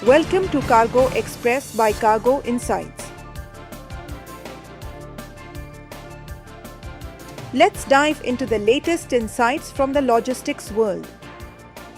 Welcome to Cargo Express by Cargo Insights. Let's dive into the latest insights from the logistics world.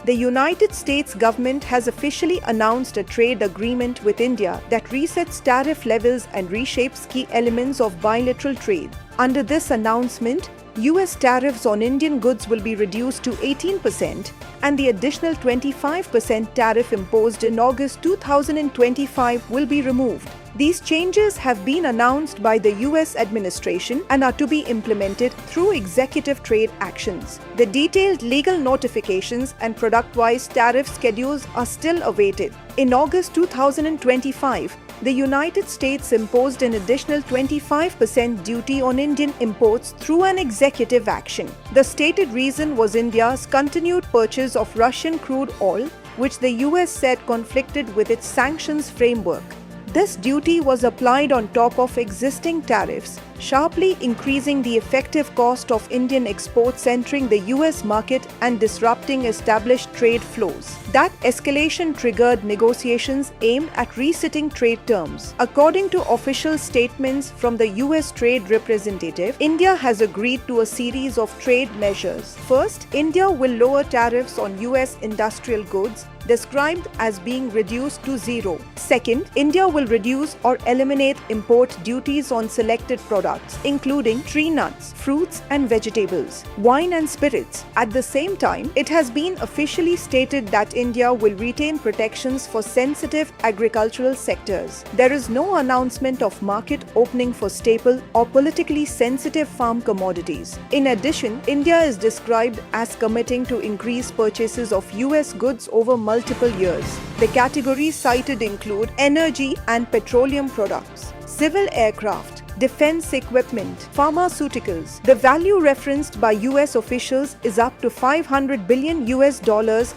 The United States government has officially announced a trade agreement with India that resets tariff levels and reshapes key elements of bilateral trade. Under this announcement, US tariffs on Indian goods will be reduced to 18%, and the additional 25% tariff imposed in August 2025 will be removed. These changes have been announced by the US administration and are to be implemented through executive trade actions. The detailed legal notifications and product-wise tariff schedules are still awaited. In August 2025, the United States imposed an additional 25% duty on Indian imports through an executive action. The stated reason was India's continued purchase of Russian crude oil, which the US said conflicted with its sanctions framework. This duty was applied on top of existing tariffs, sharply increasing the effective cost of Indian exports entering the US market and disrupting established trade flows. That escalation triggered negotiations aimed at resetting trade terms. According to official statements from the US Trade Representative, India has agreed to a series of trade measures. First, India will lower tariffs on US industrial goods, described as being reduced to zero. Second, India will reduce or eliminate import duties on selected products, including tree nuts, fruits and vegetables, wine and spirits. At the same time, it has been officially stated that India will retain protections for sensitive agricultural sectors. There is no announcement of market opening for staple or politically sensitive farm commodities. In addition, India is described as committing to increase purchases of US goods over multiple years. The categories cited include energy and petroleum products, civil aircraft, defense equipment, pharmaceuticals. The value referenced by US officials is up to $500 billion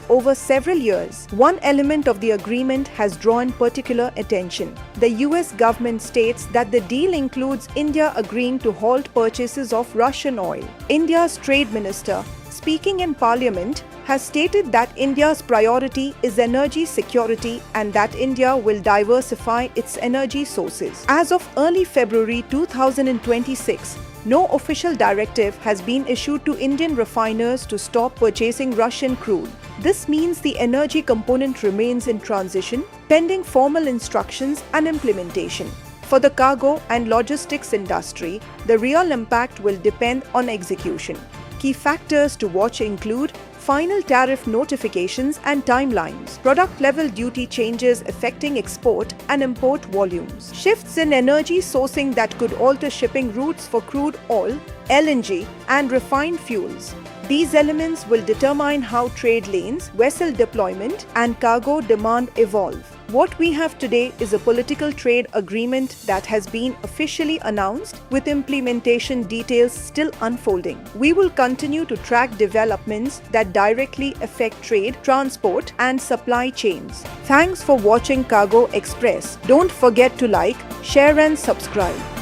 over several years. One element of the agreement has drawn particular attention. The US government states that the deal includes India agreeing to halt purchases of Russian oil. India's trade minister, speaking in Parliament, has stated that India's priority is energy security and that India will diversify its energy sources. As of early February 2026, no official directive has been issued to Indian refiners to stop purchasing Russian crude. This means the energy component remains in transition, pending formal instructions and implementation. For the cargo and logistics industry, the real impact will depend on execution. Key factors to watch include final tariff notifications and timelines, product-level duty changes affecting export and import volumes, shifts in energy sourcing that could alter shipping routes for crude oil, LNG, and refined fuels. These elements will determine how trade lanes, vessel deployment, and cargo demand evolve. What we have today is a political trade agreement that has been officially announced, with implementation details still unfolding. We will continue to track developments that directly affect trade, transport, and supply chains. Thanks for watching Cargo Express. Don't forget to like, share, and subscribe.